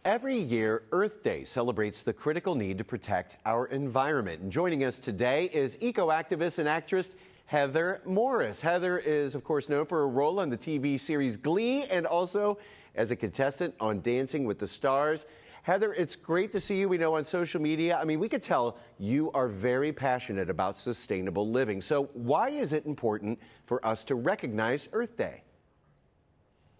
Every year, Earth Day celebrates the critical need to protect our environment. And joining us today is eco-activist and actress Heather Morris. Heather is, of course, known for her role on the TV series Glee and also as a contestant on Dancing with the Stars. Heather, it's great to see you. We know on social media, I mean, we could tell you are very passionate about sustainable living. So why is it important for us to recognize Earth Day?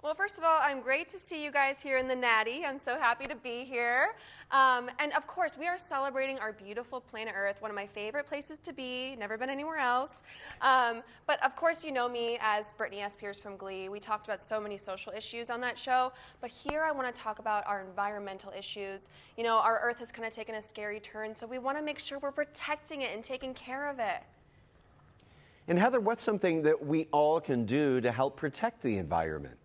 Well, first of all, I'm great to see you guys here in the Natty. I'm so happy to be here. And of course, we are celebrating our beautiful planet Earth, one of my favorite places to be, never been anywhere else. But of course, you know me as Brittany S. Pierce from Glee. We talked about so many social issues on that show, but here I want to talk about our environmental issues. You know, our Earth has kind of taken a scary turn, so we want to make sure we're protecting it and taking care of it. And Heather, what's something that we all can do to help protect the environment?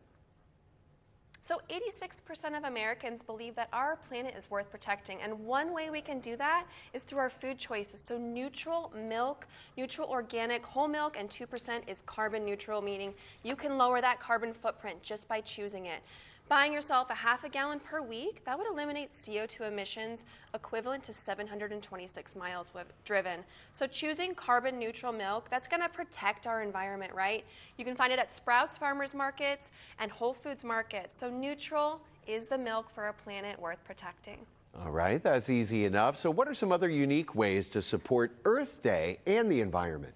So 86% of Americans believe that our planet is worth protecting, and one way we can do that is through our food choices. So neutral milk, neutral organic whole milk, and 2% is carbon neutral, meaning you can lower that carbon footprint just by choosing it. Buying yourself a half a gallon per week, that would eliminate CO2 emissions equivalent to 726 miles driven. So choosing carbon neutral milk, that's gonna protect our environment, right? You can find it at Sprouts Farmers Markets and Whole Foods Markets. So neutral is the milk for a planet worth protecting. All right, that's easy enough. So what are some other unique ways to support Earth Day and the environment?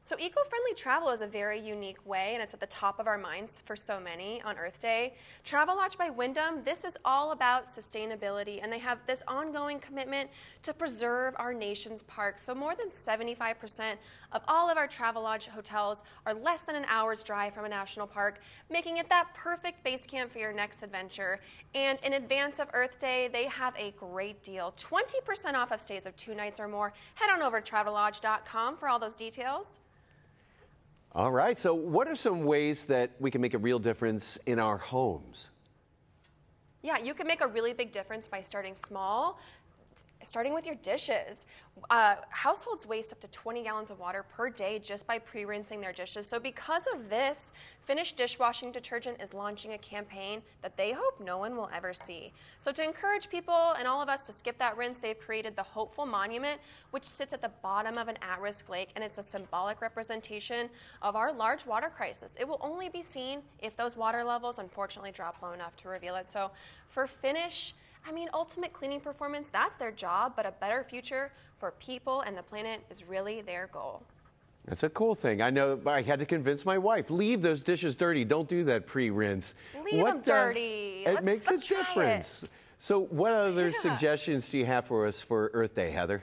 So eco-friendly travel is a very unique way, and it's at the top of our minds for so many on Earth Day. Travelodge by Wyndham, this is all about sustainability, and they have this ongoing commitment to preserve our nation's parks. So more than 75% of all of our Travelodge hotels are less than an hour's drive from a national park, making it that perfect base camp for your next adventure. And in advance of Earth Day, they have a great deal, 20% off of stays of 2 nights or more. Head on over to Travelodge.com for all those details. All right, so what are some ways that we can make a real difference in our homes? Yeah, you can make a really big difference by starting small, starting with your dishes. Households waste up to 20 gallons of water per day just by pre-rinsing their dishes. So because of this, Finish Dishwashing Detergent is launching a campaign that they hope no one will ever see. So to encourage people and all of us to skip that rinse, they've created the Hopeful Monument, which sits at the bottom of an at-risk lake, and it's a symbolic representation of our large water crisis. It will only be seen if those water levels unfortunately drop low enough to reveal it. So for Finish, I mean, ultimate cleaning performance, that's their job, but a better future for people and the planet is really their goal. That's a cool thing. I know I had to convince my wife, leave those dishes dirty. Don't do that pre-rinse. Leave them dirty. It makes a difference. So what other suggestions do you have for us for Earth Day, Heather?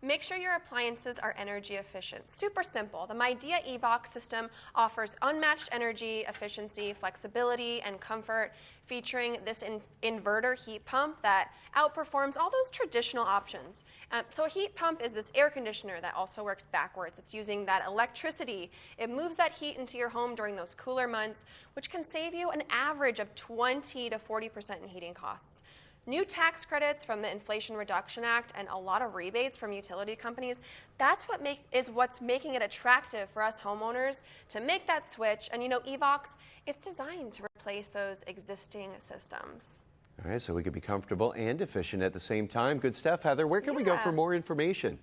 Make sure your appliances are energy efficient. Super simple. The Midea e-Box system offers unmatched energy efficiency, flexibility, and comfort, featuring this inverter heat pump that outperforms all those traditional options. So a heat pump is this air conditioner that also works backwards. It's using that electricity. It moves that heat into your home during those cooler months, which can save you an average of 20 to 40% in heating costs. New tax credits from the Inflation Reduction Act and a lot of rebates from utility companies, that's what's making it attractive for us homeowners to make that switch. And you know, eVox, it's designed to replace those existing systems. All right, so we can be comfortable and efficient at the same time. Good stuff, Heather. Where can we go for more information?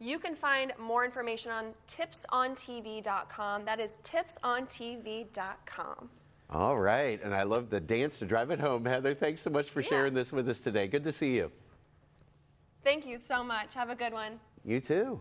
You can find more information on tipsontv.com. That is tipsontv.com. All right, and I love the dance to drive it home. Heather, thanks so much for sharing this with us today. Good to see you. Thank you so much. Have a good one. You too.